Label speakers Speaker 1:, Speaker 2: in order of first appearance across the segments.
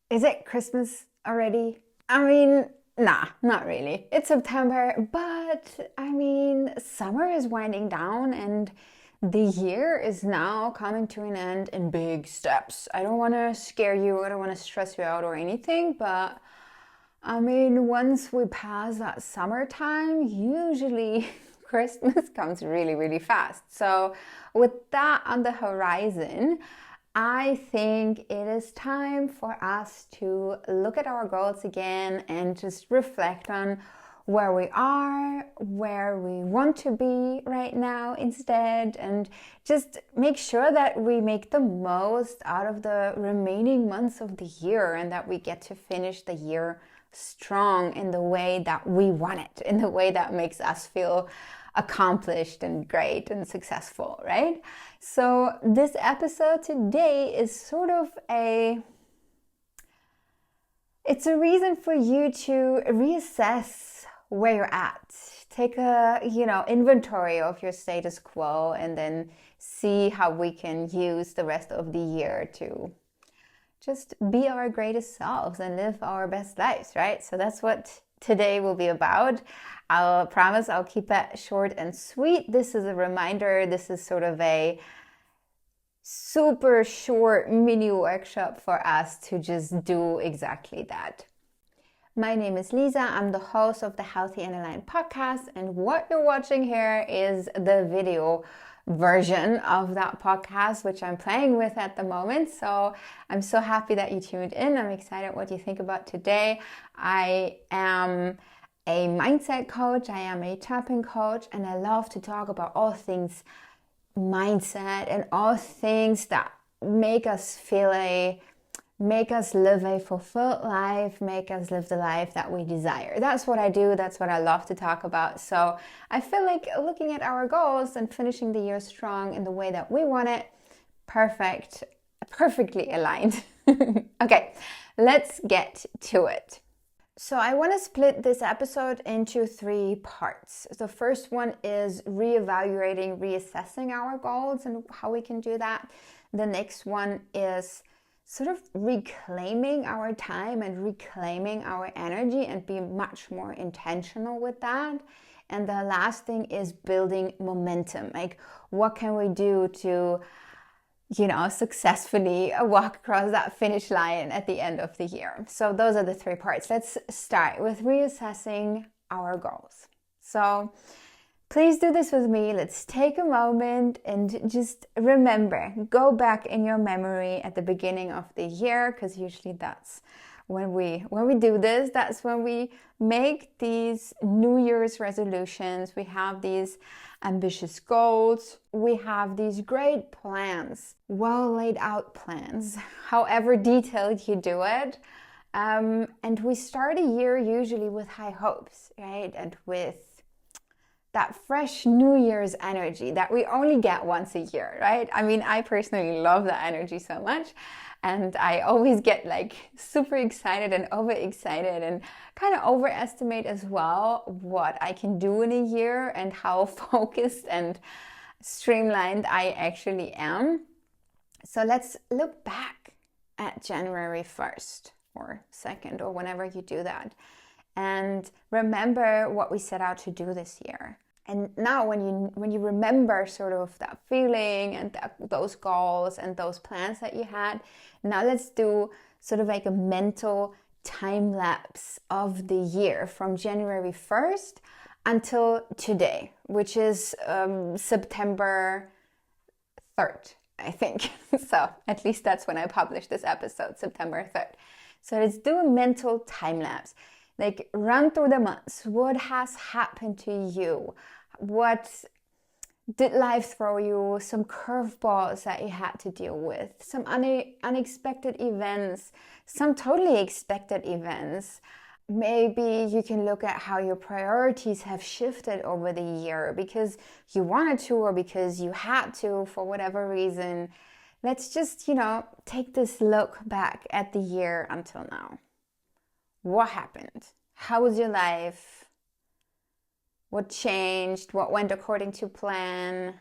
Speaker 1: Is it Christmas already? I mean, nah, not really. It's September, but I mean, summer is winding down and the year is now coming to an end in big steps. I don't want to scare you, I don't want to stress you out or anything, but I mean, once we pass that summertime, usually Christmas comes really, really fast. So, with that on the horizon, I think it is time for us to look at our goals again and just reflect on where we are, where we want to be right now instead, and just make sure that we make the most out of the remaining months of the year and that we get to finish the year strong in the way that we want it, in the way that makes us feel accomplished and great and successful, right? So, this episode today is sort of it's a reason for you to reassess where you're at. Take a, inventory of your status quo and then see how we can use the rest of the year to just be our greatest selves and live our best lives, right? So that's what today will be about. I'll promise I'll keep it short and sweet. This is a reminder. This is sort of a super short mini workshop for us to just do exactly that. My name is Lisa. I'm the host of the Healthy and Aligned podcast, and what you're watching here is the video version of that podcast, which I'm playing with at the moment. So I'm so happy that you tuned in. I'm excited what you think about today. I am a mindset coach, I am a tapping coach, and I love to talk about all things mindset and all things that make us live a fulfilled life, make us live the life that we desire. That's what I do. That's what I love to talk about. So I feel like looking at our goals and finishing the year strong in the way that we want it, perfectly aligned. Okay, let's get to it. So I want to split this episode into 3 parts. The first one is reevaluating, reassessing our goals and how we can do that. The next one is sort of reclaiming our time and reclaiming our energy and be much more intentional with that. And the last thing is building momentum. Like, what can we do to successfully walk across that finish line at the end of the year. So those are the 3 parts. Let's start with reassessing our goals. So please do this with me. Let's take a moment and just remember, go back in your memory at the beginning of the year, because usually that's when we do this, that's when we make these New Year's resolutions. We have these ambitious goals. We have these great plans, well laid out plans, however detailed you do it. And we start a year usually with high hopes, right? And with that fresh New Year's energy that we only get once a year, right? I mean, I personally love that energy so much. And I always get like super excited and overexcited and kind of overestimate as well what I can do in a year and how focused and streamlined I actually am. So let's look back at January 1st or 2nd or whenever you do that. And remember what we set out to do this year. And now when you remember sort of that feeling and those goals and those plans that you had, now let's do sort of like a mental time lapse of the year from January 1st until today, which is September 3rd, I think. So at least that's when I published this episode, September 3rd. So let's do a mental time lapse. Like, run through the months. What has happened to you? What did life throw you? Some curveballs that you had to deal with, some unexpected events, some totally expected events. Maybe you can look at how your priorities have shifted over the year because you wanted to or because you had to for whatever reason. Let's just, take this look back at the year until now. What happened? How was your life? What changed? What went according to plan?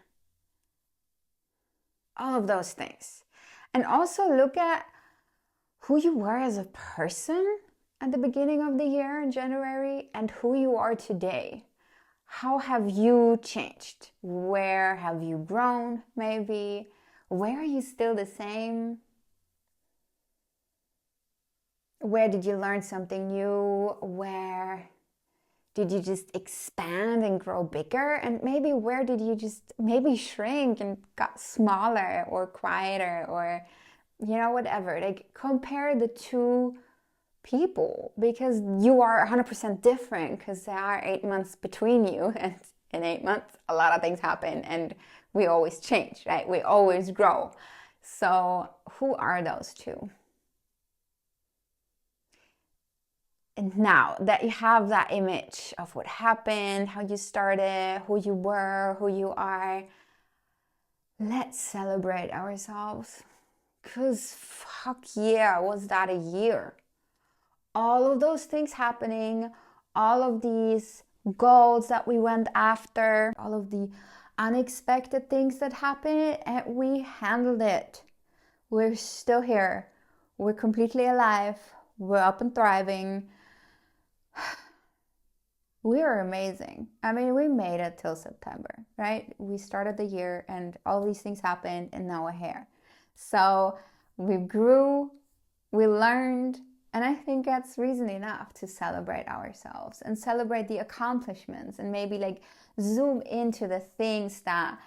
Speaker 1: All of those things. And also look at who you were as a person at the beginning of the year in January and who you are today. How have you changed? Where have you grown, maybe? Where are you still the same? Where did you learn something new? Where did you just expand and grow bigger? And maybe where did you just maybe shrink and got smaller or quieter or, whatever. Like, compare the two people, because you are 100% different, because there are 8 months between you, and in 8 months a lot of things happen and we always change, right? We always grow. So who are those two? And now that you have that image of what happened, how you started, who you were, who you are, let's celebrate ourselves. Because fuck yeah, was that a year? All of those things happening, all of these goals that we went after, all of the unexpected things that happened, and we handled it. We're still here. We're completely alive. We're up and thriving. We are amazing. I mean, we made it till September, right? We started the year and all these things happened and now we're here. So we grew, we learned, and I think that's reason enough to celebrate ourselves and celebrate the accomplishments and maybe like zoom into the things that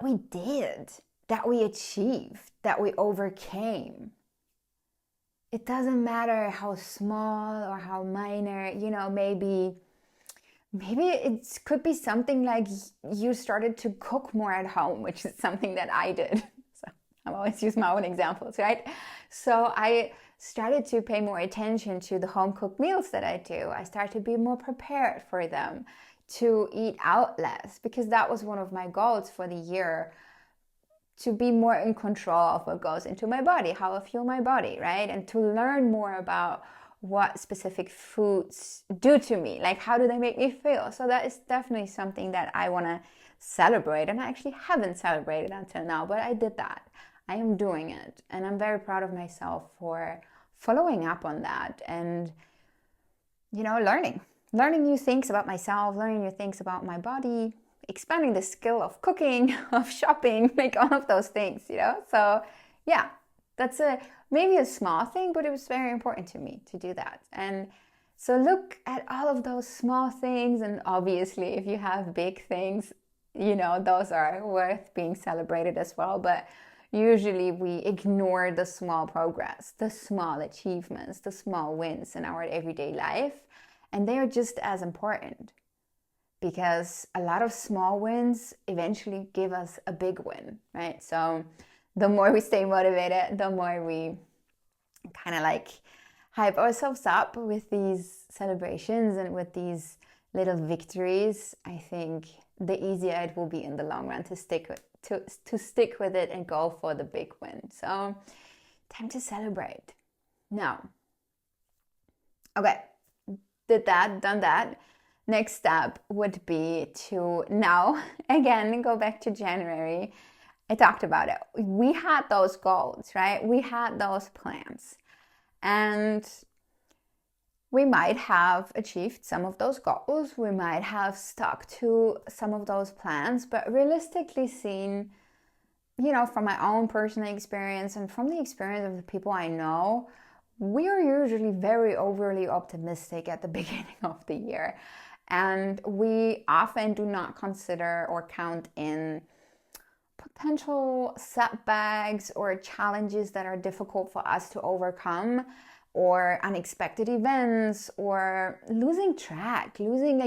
Speaker 1: we did, that we achieved, that we overcame. It doesn't matter how small or how minor, maybe it could be something like you started to cook more at home, which is something that I did. So I always use my own examples, right? So I started to pay more attention to the home cooked meals that I do. I started to be more prepared for them, to eat out less, because that was one of my goals for the year, to be more in control of what goes into my body, how I fuel my body, right? And to learn more about what specific foods do to me, like how do they make me feel. So that is definitely something that I want to celebrate, and I actually haven't celebrated until now, but I did that. I am doing it, and I'm very proud of myself for following up on that and, learning new things about myself, learning new things about my body, expanding the skill of cooking, of shopping, like all of those things, So yeah, that's maybe a small thing, but it was very important to me to do that. And so look at all of those small things, and obviously if you have big things, those are worth being celebrated as well. But usually we ignore the small progress, the small achievements, the small wins in our everyday life, and they are just as important. Because a lot of small wins eventually give us a big win, right? So the more we stay motivated, the more we kind of like hype ourselves up with these celebrations and with these little victories, I think the easier it will be in the long run to stick with it and go for the big win. So time to celebrate. Now, okay, done that. Next step would be to now, again, go back to January. I talked about it. We had those goals, right? We had those plans. And we might have achieved some of those goals. We might have stuck to some of those plans. But realistically seen, from my own personal experience and from the experience of the people I know, we are usually very overly optimistic at the beginning of the year. And we often do not consider or count in potential setbacks or challenges that are difficult for us to overcome, or unexpected events, or losing track,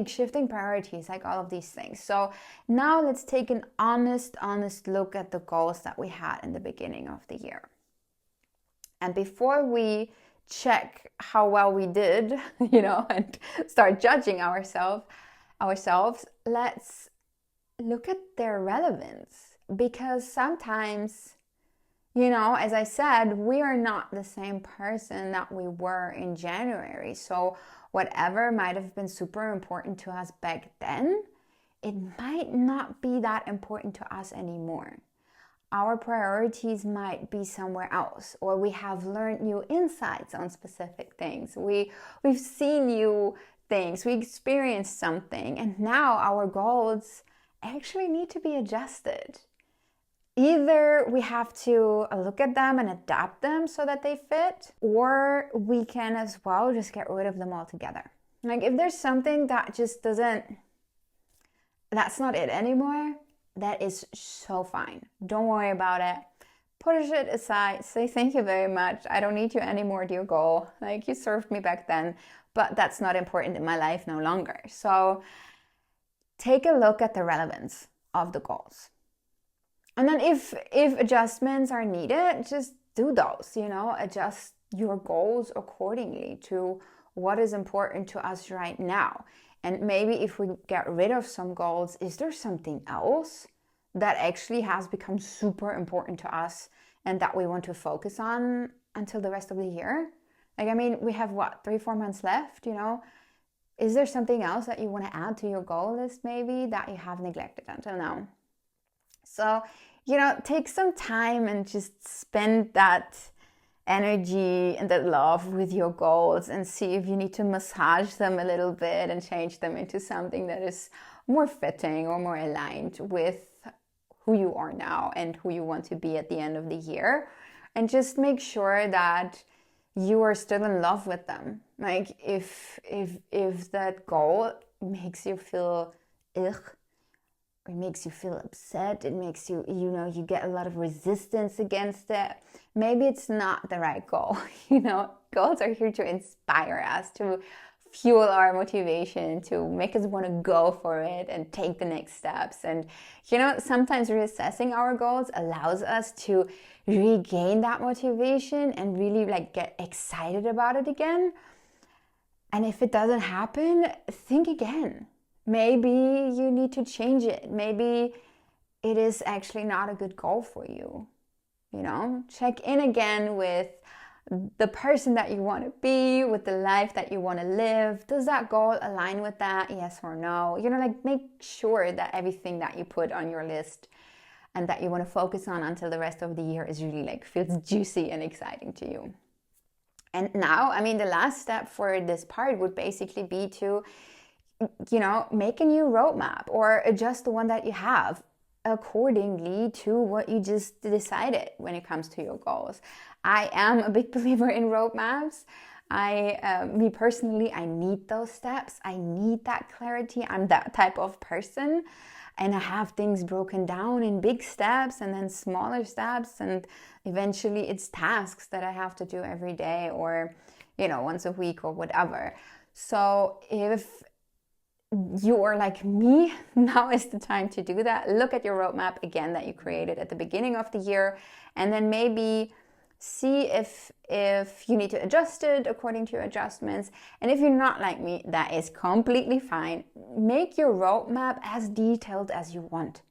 Speaker 1: shifting priorities, like all of these things. So now let's take an honest look at the goals that we had in the beginning of the year. And before we check how well we did, and start judging ourselves, let's look at their relevance. Because sometimes, as I said, we are not the same person that we were in January. So whatever might have been super important to us back then, it might not be that important to us anymore. our priorities might be somewhere else, or we have learned new insights on specific things. We've seen new things, we experienced something, and now our goals actually need to be adjusted. Either we have to look at them and adapt them so that they fit, or we can as well just get rid of them altogether. Like if there's something that just that's not it anymore, that is so fine. Don't worry about it. Push it aside. Say thank you very much. I don't need you anymore, dear goal. Like you served me back then, but that's not important in my life no longer. So take a look at the relevance of the goals. And then if adjustments are needed, just do those, adjust your goals accordingly to what is important to us right now. And maybe if we get rid of some goals, is there something else that actually has become super important to us and that we want to focus on until the rest of the year? Like, I mean, we have 3-4 months left, Is there something else that you want to add to your goal list maybe that you have neglected until now? So, take some time and just spend that energy and that love with your goals and see if you need to massage them a little bit and change them into something that is more fitting or more aligned with who you are now and who you want to be at the end of the year. And just make sure that you are still in love with them. Like if that goal makes you feel it makes you feel upset, it makes you, you get a lot of resistance against it, maybe it's not the right goal. Goals are here to inspire us, to fuel our motivation, to make us want to go for it and take the next steps. And, sometimes reassessing our goals allows us to regain that motivation and really get excited about it again. And if it doesn't happen, think again. Maybe you need to change it. Maybe it is actually not a good goal for you. Check in again with the person that you want to be, with the life that you want to live. Does that goal align with that? Yes or no? Make sure that everything that you put on your list and that you want to focus on until the rest of the year is really feels juicy and exciting to you. And now, the last step for this part would basically be to make a new roadmap or adjust the one that you have accordingly to what you just decided when it comes to your goals. I am a big believer in roadmaps. Me personally, I need those steps. I need that clarity. I'm that type of person. And I have things broken down in big steps and then smaller steps. And eventually it's tasks that I have to do every day or, once a week or whatever. So if you are like me, now is the time to do that. Look at your roadmap again that you created at the beginning of the year, and then maybe see if you need to adjust it according to your adjustments. And if you're not like me, that is completely fine. Make your roadmap as detailed as you want.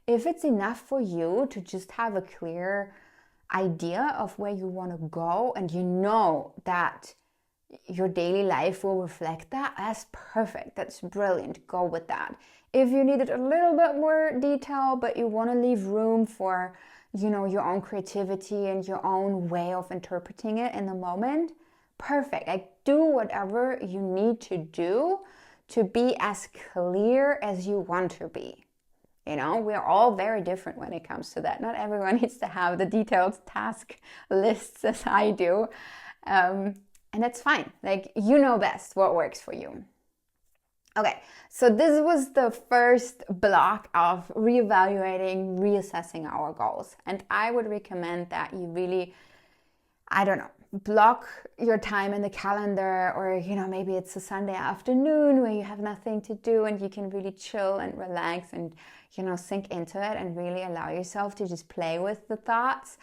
Speaker 1: If it's enough for you to just have a clear idea of where you want to go and that your daily life will reflect that, that's perfect. That's brilliant. Go with that. If you needed a little bit more detail, but you want to leave room for, your own creativity and your own way of interpreting it in the moment, perfect. Do whatever you need to do to be as clear as you want to be. We're all very different when it comes to that. Not everyone needs to have the detailed task lists as I do. And that's fine. You know best what works for you. Okay, so this was the first block of reevaluating, reassessing our goals. And I would recommend that you really, block your time in the calendar, or, maybe it's a Sunday afternoon where you have nothing to do and you can really chill and relax and, sink into it and really allow yourself to just play with the thoughts.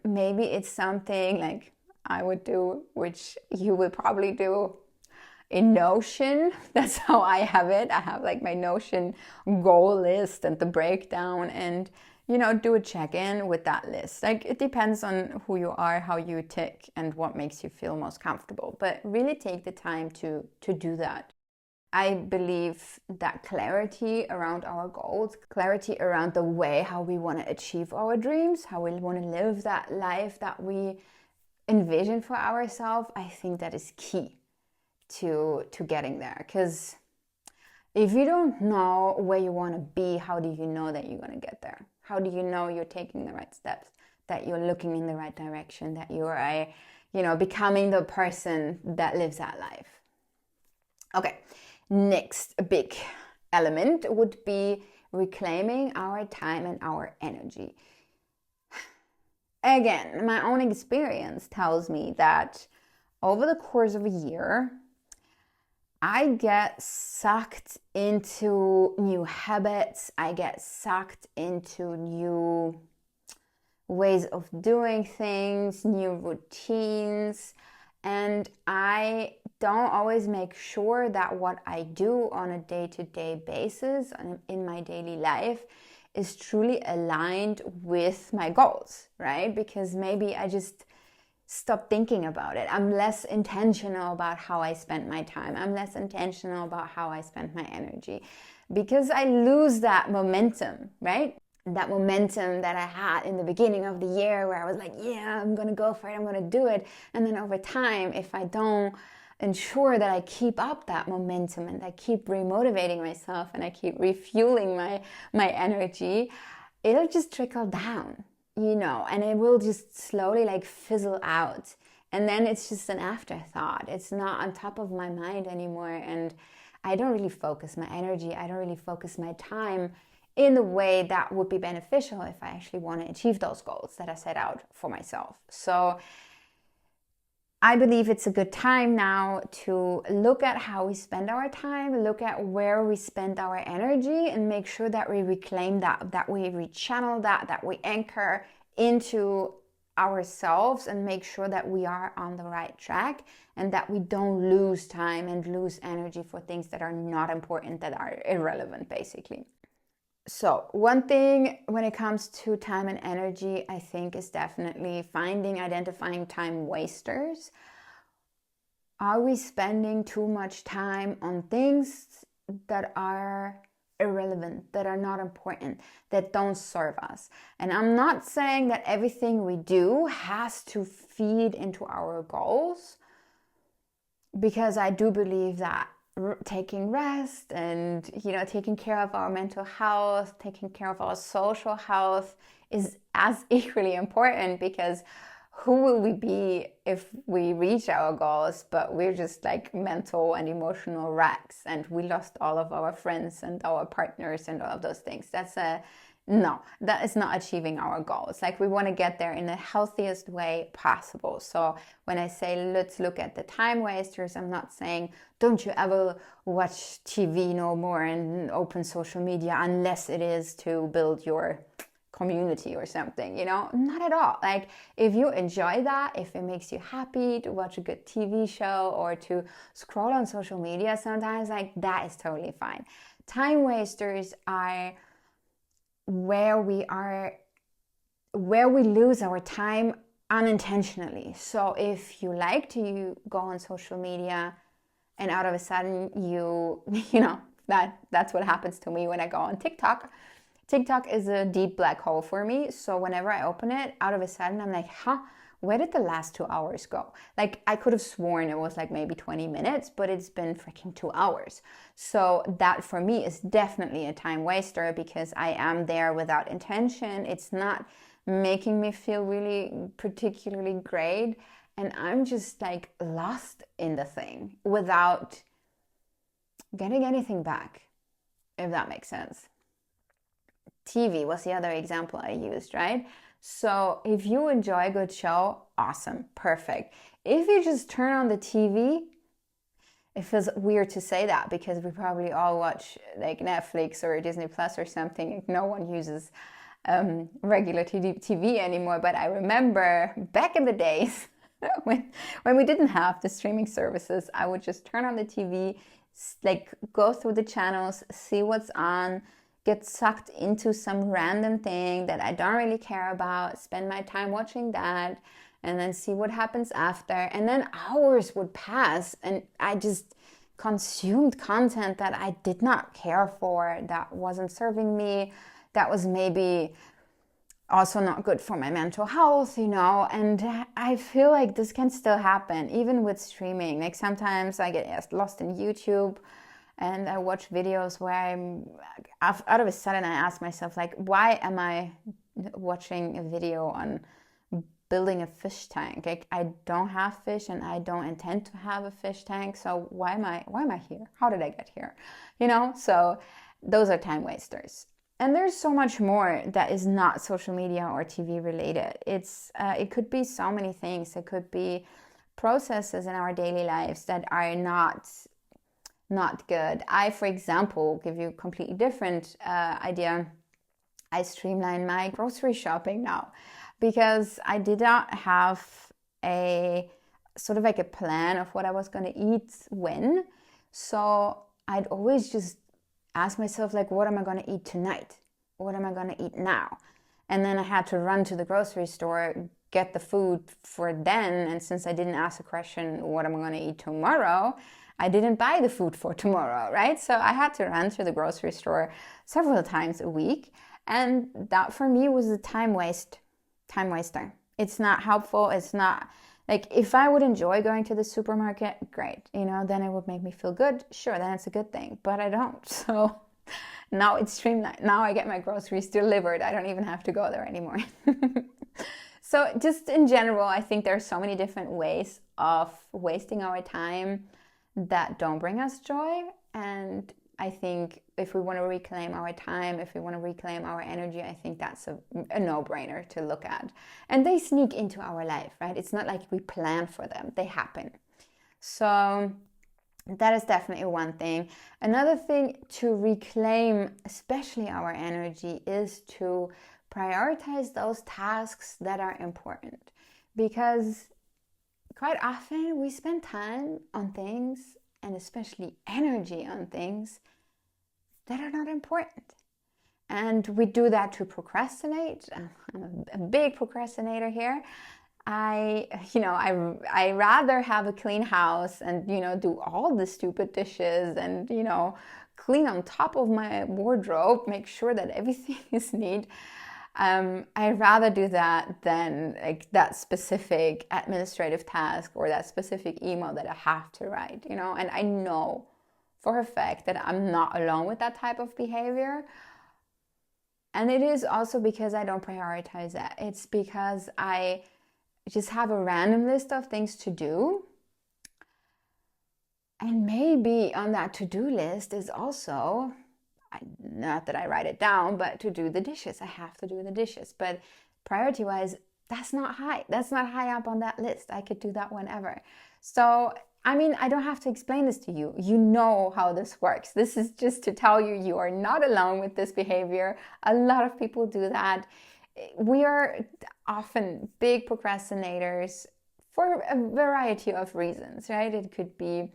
Speaker 1: Maybe it's something I would do, which you will probably do in Notion. That's how I have it. I have my Notion goal list and the breakdown, and do a check-in with that list. It depends on who you are, how you tick, and what makes you feel most comfortable. But really take the time to do that. I believe that clarity around our goals, clarity around the way how we want to achieve our dreams, how we want to live that life that we envision for ourselves, I think that is key to getting there. Because if you don't know where you want to be, how do you know that you're going to get there? How do you know you're taking the right steps, that you're looking in the right direction, that you are, becoming the person that lives that life? Okay, next big element would be reclaiming our time and our energy. Again, my own experience tells me that over the course of a year, I get sucked into new habits. I get sucked into new ways of doing things, new routines, and I don't always make sure that what I do on a day-to-day basis in my daily life is truly aligned with my goals, right? Because maybe I just stop thinking about it. I'm less intentional about how I spend my time. I'm less intentional about how I spend my energy because I lose that momentum, right? That momentum that I had in the beginning of the year where I was like, yeah, I'm going to go for it. I'm going to do it. And then over time, if I don't ensure that I keep up that momentum and I keep remotivating myself and I keep refueling my energy, it'll just trickle down. And it will just slowly fizzle out. And then it's just an afterthought. It's not on top of my mind anymore. And I don't really focus my energy. I don't really focus my time in the way that would be beneficial if I actually want to achieve those goals that I set out for myself. So I believe it's a good time now to look at how we spend our time, look at where we spend our energy, and make sure that we reclaim that we rechannel that we anchor into ourselves and make sure that we are on the right track and that we don't lose time and lose energy for things that are not important, that are irrelevant, basically. So one thing when it comes to time and energy, I think, is definitely identifying time wasters. Are we spending too much time on things that are irrelevant, that are not important, that don't serve us? And I'm not saying that everything we do has to feed into our goals, because I do believe that taking rest and taking care of our mental health, taking care of our social health is as equally important, because who will we be if we reach our goals but we're just mental and emotional wrecks and we lost all of our friends and our partners and all of those things? No, that is not achieving our goals. We want to get there in the healthiest way possible. So when I say let's look at the time wasters, I'm not saying don't you ever watch TV no more and open social media unless it is to build your community or something, not at all. If you enjoy that, if it makes you happy to watch a good TV show or to scroll on social media sometimes, that is totally fine. Time wasters are where we lose our time unintentionally. So if you like to go on social media and out of a sudden that's what happens to me when I go on TikTok. TikTok is a deep black hole for me. So whenever I open it, out of a sudden I'm like, where did the last 2 hours go? I could have sworn it was maybe 20 minutes, but it's been freaking 2 hours. So that for me is definitely a time waster, because I am there without intention. It's not making me feel really particularly great. And I'm just lost in the thing without getting anything back, if that makes sense. TV was the other example I used, right? So if you enjoy a good show, awesome, perfect. If you just turn on the TV, it feels weird to say that because we probably all watch Netflix or Disney Plus or something. No one uses regular TV anymore. But I remember back in the days when we didn't have the streaming services, I would just turn on the TV, go through the channels, see what's on, get sucked into some random thing that I don't really care about, spend my time watching that, and then see what happens after. And then hours would pass and I just consumed content that I did not care for, that wasn't serving me, that was maybe also not good for my mental health, and I feel like this can still happen even with streaming. Like sometimes I get lost in YouTube and I watch videos where out of a sudden I ask myself, like, why am I watching a video on building a fish tank? Like, I don't have fish and I don't intend to have a fish tank, so why am I here? How did I get here? So those are time wasters. And there's so much more that is not social media or TV related. It could be so many things. It could be processes in our daily lives that are not good. I, for example, give you a completely different idea. I streamline my grocery shopping now because I did not have a sort of like a plan of what I was going to eat when. So I'd always just ask myself, like, what am I going to eat tonight? What am I going to eat now? And then I had to run to the grocery store, get the food for then. And since I didn't ask the question, what am I going to eat tomorrow? I didn't buy the food for tomorrow, right? So I had to run to the grocery store several times a week. And that for me was a time waster. It's not helpful. It's not like, if I would enjoy going to the supermarket, great, then it would make me feel good. Sure, then it's a good thing, but I don't. So now it's streamlined. Now I get my groceries delivered. I don't even have to go there anymore. So just in general, I think there are so many different ways of wasting our time that don't bring us joy. And I think if we want to reclaim our time, if we want to reclaim our energy, I think that's a no-brainer to look at. And they sneak into our life, right? It's not like we plan for them. They happen. So that is definitely one thing. Another thing to reclaim, especially our energy, is to prioritize those tasks that are important. Because quite often we spend time on things, and especially energy on things that are not important. And we do that to procrastinate. I'm a big procrastinator here. I rather have a clean house and, do all the stupid dishes and, clean on top of my wardrobe, make sure that everything is neat. I'd rather do that than like that specific administrative task or that specific email that I have to write, and I know for a fact that I'm not alone with that type of behavior. And it is also because I don't prioritize that. It's because I just have a random list of things to do. And maybe on that to-do list is also, not that I write it down, but to do the dishes. I have to do the dishes. But priority-wise, that's not high. That's not high up on that list. I could do that whenever. So, I don't have to explain this to you. You know how this works. This is just to tell you, you are not alone with this behavior. A lot of people do that. We are often big procrastinators for a variety of reasons, right? It could be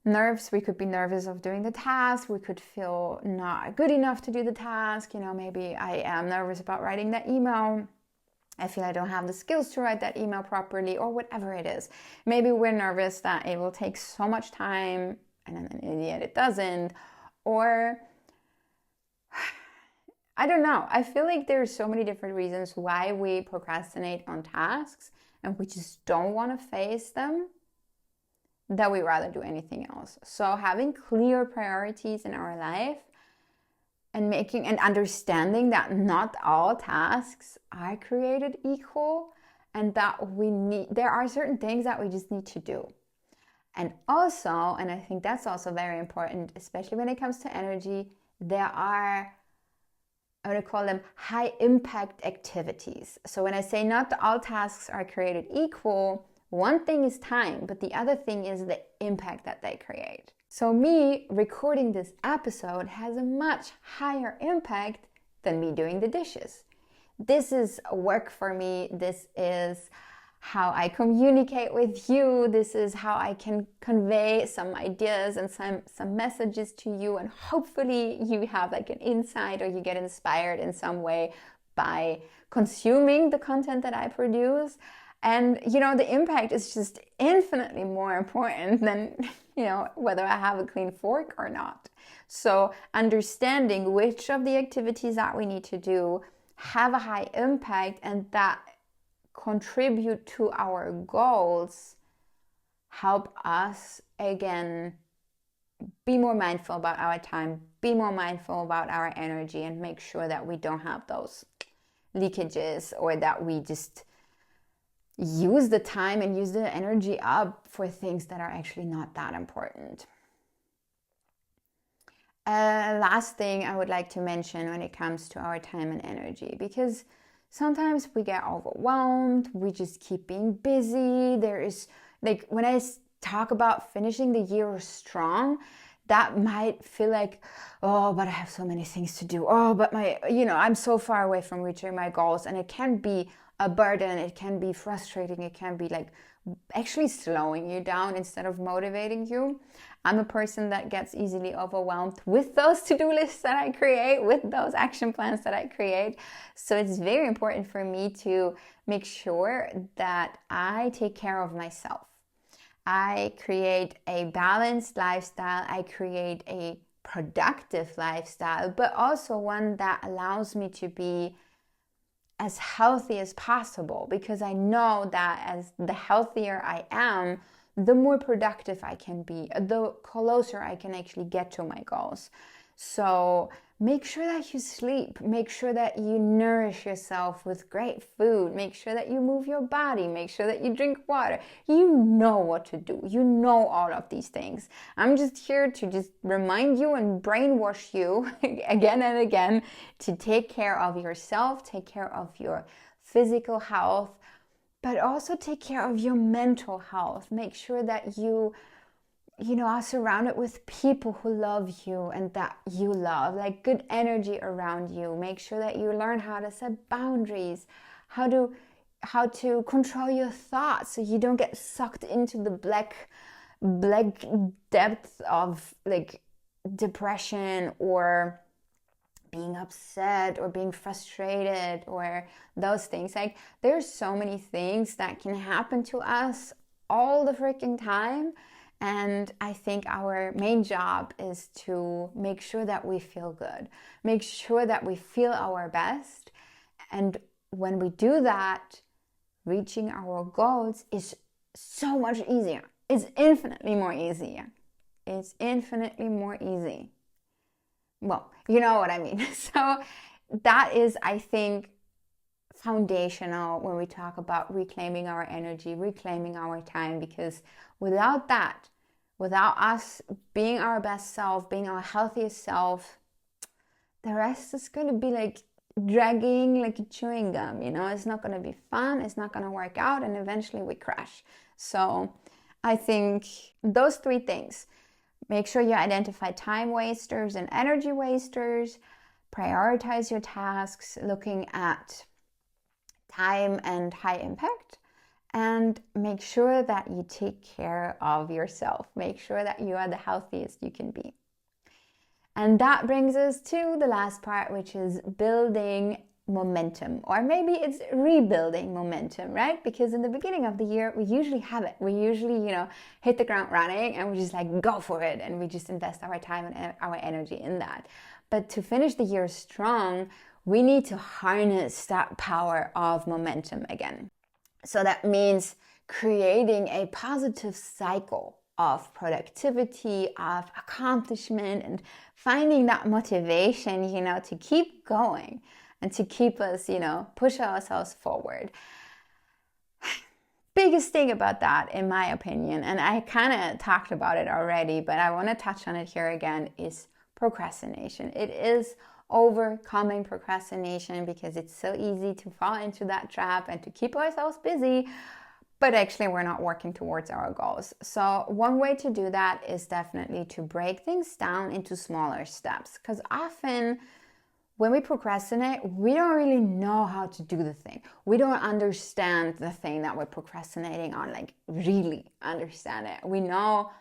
Speaker 1: nerves. We could be nervous of doing the task. We could feel not good enough to do the task. Maybe I am nervous about writing that email. I feel I don't have the skills to write that email properly, or whatever it is. Maybe we're nervous that it will take so much time and then in the end it doesn't. Or I don't know. I feel like there's so many different reasons why we procrastinate on tasks and we just don't want to face them, that we rather do anything else. So having clear priorities in our life and making and understanding that not all tasks are created equal, and that there are certain things that we just need to do. And also, and I think that's also very important, especially when it comes to energy, there are, I would call them high impact activities. So when I say not all tasks are created equal, one thing is time, but the other thing is the impact that they create. So me recording this episode has a much higher impact than me doing the dishes. This is work for me. This is how I communicate with you. This is how I can convey some ideas and some messages to you. And hopefully you have like an insight or you get inspired in some way by consuming the content that I produce. And, the impact is just infinitely more important than, whether I have a clean fork or not. So understanding which of the activities that we need to do have a high impact and that contribute to our goals help us, again, be more mindful about our time, be more mindful about our energy, and make sure that we don't have those leakages, or that we just use the time and use the energy up for things that are actually not that important. Last thing I would like to mention when it comes to our time and energy, because sometimes we get overwhelmed, we just keep being busy. There is, like, when I talk about finishing the year strong, that might feel like, oh, but I have so many things to do. Oh, but I'm so far away from reaching my goals. And it can be a burden. It can be frustrating. It can be like actually slowing you down instead of motivating you. I'm a person that gets easily overwhelmed with those to-do lists that I create, with those action plans that I create. So it's very important for me to make sure that I take care of myself. I create a balanced lifestyle. I create a productive lifestyle, but also one that allows me to be as healthy as possible, because I know that as the healthier I am, the more productive I can be, the closer I can actually get to my goals. So make sure that you sleep, make sure that you nourish yourself with great food, make sure that you move your body, make sure that you drink water. You know what to do. You know all of these things. I'm just here to just remind you and brainwash you again and again to take care of yourself, take care of your physical health, but also take care of your mental health. Make sure that you are surrounded with people who love you and that you love, like good energy around you. Make sure that you learn how to set boundaries, how to control your thoughts so you don't get sucked into the black depths of like depression or being upset or being frustrated or those things. Like, there's so many things that can happen to us all the freaking time. And I think our main job is to make sure that we feel good, make sure that we feel our best. And when we do that, reaching our goals is so much easier. It's infinitely more easier. It's infinitely more easy. Well, you know what I mean. So that is, I think, foundational when we talk about reclaiming our energy, reclaiming our time, because without that, without us being our best self, being our healthiest self, the rest is going to be like dragging like a chewing gum, it's not going to be fun, it's not going to work out, and eventually we crash. So I think those three things: make sure you identify time wasters and energy wasters, prioritize your tasks looking at time and high impact, and make sure that you take care of yourself. Make sure that you are the healthiest you can be. And that brings us to the last part, which is building momentum, or maybe it's rebuilding momentum, right? Because in the beginning of the year, we usually have it. We usually, hit the ground running and we just like go for it, and we just invest our time and our energy in that. But to finish the year strong, we need to harness that power of momentum again. So that means creating a positive cycle of productivity, of accomplishment, and finding that motivation, to keep going and to keep us, push ourselves forward. Biggest thing about that, in my opinion, and I kind of talked about it already, but I want to touch on it here again, is procrastination. It is overcoming procrastination, because it's so easy to fall into that trap and to keep ourselves busy, but actually we're not working towards our goals. So one way to do that is definitely to break things down into smaller steps, because often when we procrastinate, we don't really know how to do the thing. We don't understand the thing that we're procrastinating on, like really understand it. We know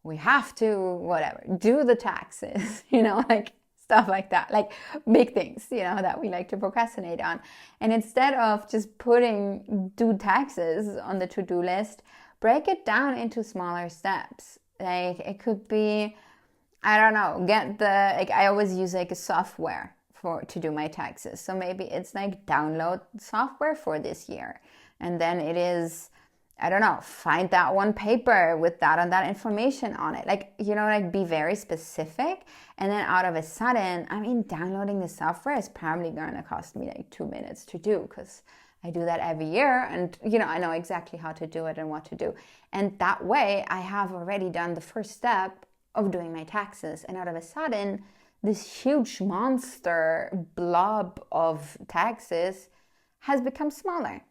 Speaker 1: we have to, whatever, do the taxes, like stuff like that, like big things, that we like to procrastinate on. And instead of just putting do taxes on the to-do list, break it down into smaller steps. Like it could be, I don't know, I always use like a software to do my taxes. So maybe it's like download software for this year. And then it is, I don't know, find that one paper with that and that information on it. Like, be very specific. And then out of a sudden, downloading the software is probably going to cost me like 2 minutes to do, because I do that every year, and I know exactly how to do it and what to do. And that way I have already done the first step of doing my taxes. And out of a sudden, this huge monster blob of taxes has become smaller.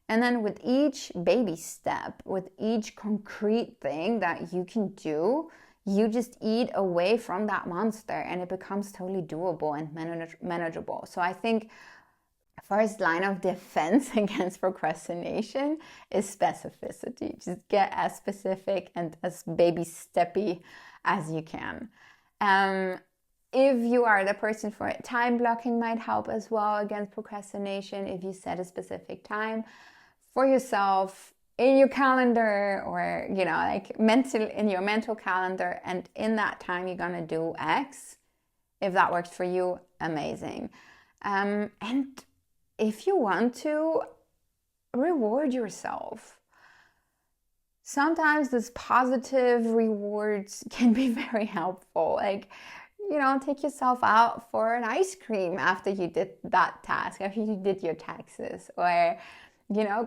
Speaker 1: And then with each baby step, with each concrete thing that you can do, you just eat away from that monster, and it becomes totally doable and manageable. So I think first line of defense against procrastination is specificity. Just get as specific and as baby steppy as you can. If you are the person for it, time blocking might help as well against procrastination. If you set a specific time for yourself in your calendar, or in your mental calendar, and in that time you're gonna do X. If that works for you, amazing. And if you want to, reward yourself. Sometimes these positive rewards can be very helpful. Like, take yourself out for an ice cream after you did that task, after you did your taxes, or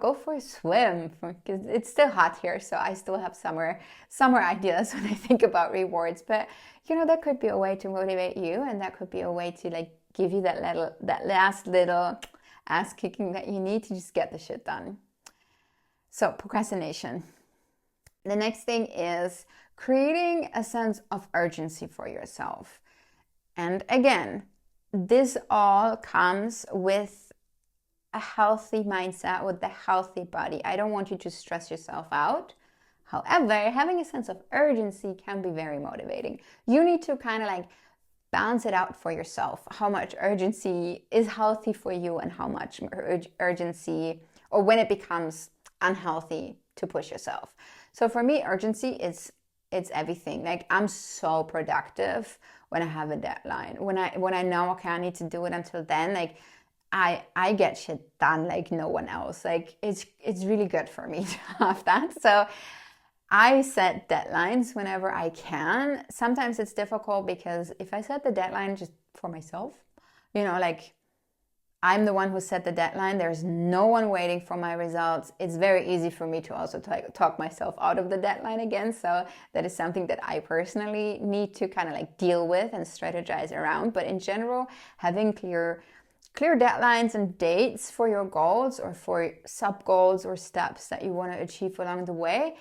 Speaker 1: go for a swim, because it's still hot here, so I still have summer ideas when I think about rewards. But that could be a way to motivate you, and that could be a way to like give you that last little ass kicking that you need to just get the shit done. So procrastination. The next thing is creating a sense of urgency for yourself. And again, this all comes with a healthy mindset, with a healthy body. I don't want you to stress yourself out. However, having a sense of urgency can be very motivating. You need to kind of like balance it out for yourself. How much urgency is healthy for you, and how much urgency, or when it becomes unhealthy to push yourself. So for me, urgency it's everything. Like, I'm so productive when I have a deadline. When I know, okay, I need to do it until then, like I get shit done like no one else. Like it's really good for me to have that. So I set deadlines whenever I can. Sometimes it's difficult because if I set the deadline just for myself, like I'm the one who set the deadline, there's no one waiting for my results. It's very easy for me to also talk myself out of the deadline again. So that is something that I personally need to kind of like deal with and strategize around. But in general, having clear deadlines and dates for your goals, or for sub goals or steps that you want to achieve along the way,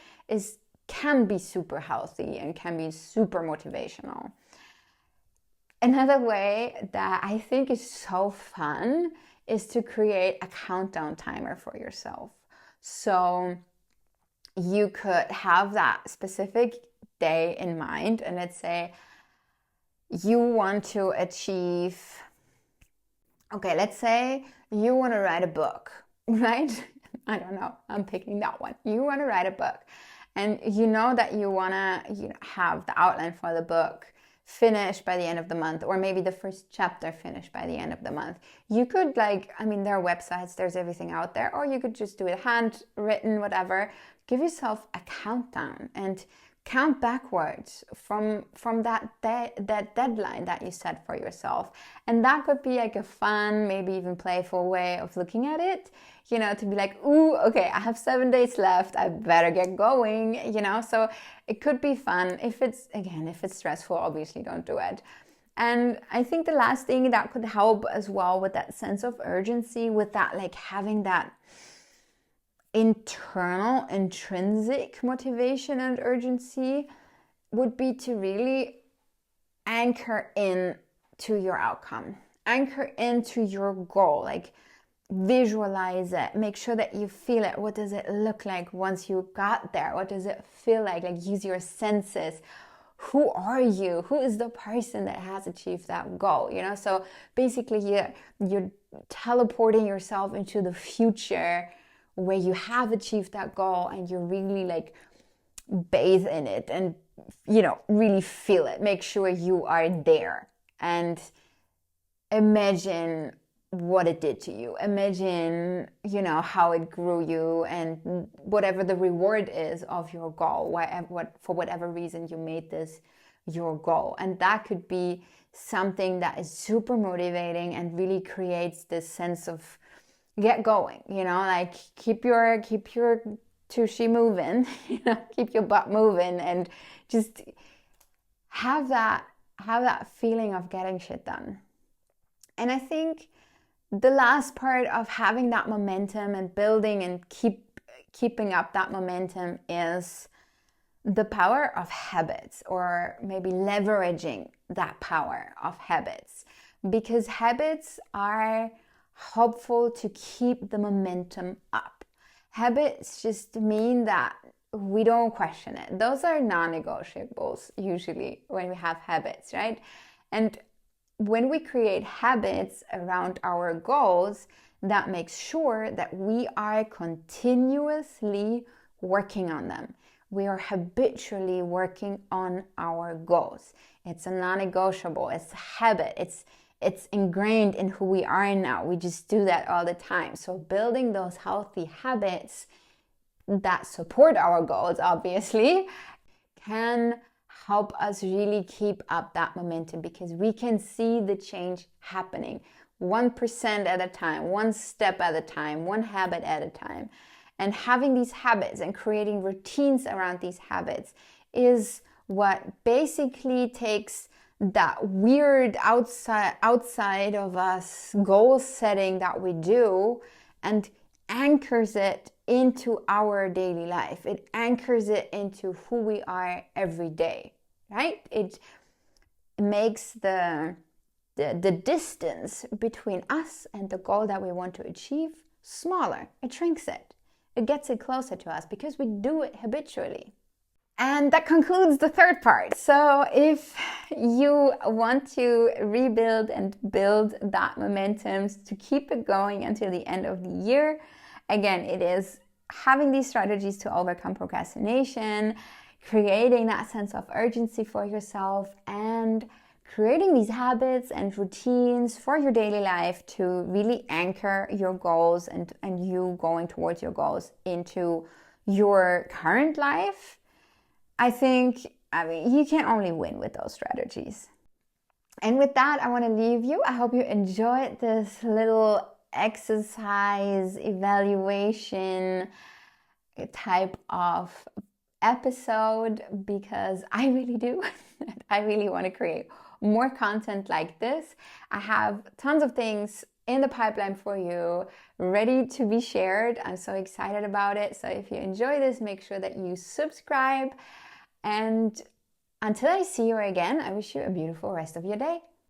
Speaker 1: can be super healthy and can be super motivational. Another way that I think is so fun is to create a countdown timer for yourself. So you could have that specific day in mind, and let's say you want to achieve, okay, let's say you want to write a book, right? I don't know, I'm picking that one. You want to write a book, and you know that you want to have the outline for the book finished by the end of the month, or maybe the first chapter finished by the end of the month. You could there are websites, there's everything out there, or you could just do it handwritten, whatever. Give yourself a countdown and count backwards from that deadline that you set for yourself. And that could be like a fun, maybe even playful way of looking at it, to be like, ooh, okay, I have 7 days left, I better get going, so it could be fun. If it's stressful, obviously don't do it. And I think the last thing that could help as well with that sense of urgency, with that like having that internal intrinsic motivation and urgency, would be to really anchor in to your outcome, anchor into your goal, like visualize it, make sure that you feel it. What does it look like once you got there? What does it feel like use your senses, who are you? Who is the person that has achieved that goal? You know, so basically you're teleporting yourself into the future where you have achieved that goal, and you're really like bathe in it and, you know, really feel it. Make sure you are there and imagine what it did to you. Imagine, you know, how it grew you, and whatever the reward is of your goal, for whatever reason you made this your goal. And that could be something that is super motivating and really creates this sense of get going, you know, like keep your tushy moving, you know, keep your butt moving, and just have that feeling of getting shit done. And I think the last part of having that momentum and building and keeping up that momentum is the power of habits, or maybe leveraging that power of habits, because habits are helpful to keep the momentum up. Habits just mean that we don't question it. Those are non-negotiables usually when we have habits, right? And when we create habits around our goals, that makes sure that we are continuously working on them. We are habitually working on our goals. It's a non-negotiable, it's a habit, it's ingrained in who we are now. We just do that all the time. So building those healthy habits that support our goals, obviously, can help us really keep up that momentum, because we can see the change happening 1% at a time, one step at a time, one habit at a time. And having these habits and creating routines around these habits is what basically takes that weird outside of us goal setting that we do and anchors it into our daily life. It anchors it into who we are every day, right? It makes the distance between us and the goal that we want to achieve smaller. It shrinks it. It gets it closer to us because we do it habitually. And that concludes the third part. So if you want to rebuild and build that momentum to keep it going until the end of the year, again, it is having these strategies to overcome procrastination, creating that sense of urgency for yourself, and creating these habits and routines for your daily life to really anchor your goals and you going towards your goals into your current life. I mean, you can only win with those strategies. And with that, I want to leave you. I hope you enjoyed this little exercise evaluation type of episode, because I really do. I really want to create more content like this. I have tons of things in the pipeline for you, ready to be shared. I'm so excited about it. So if you enjoy this, make sure that you subscribe. And until I see you again, I wish you a beautiful rest of your day.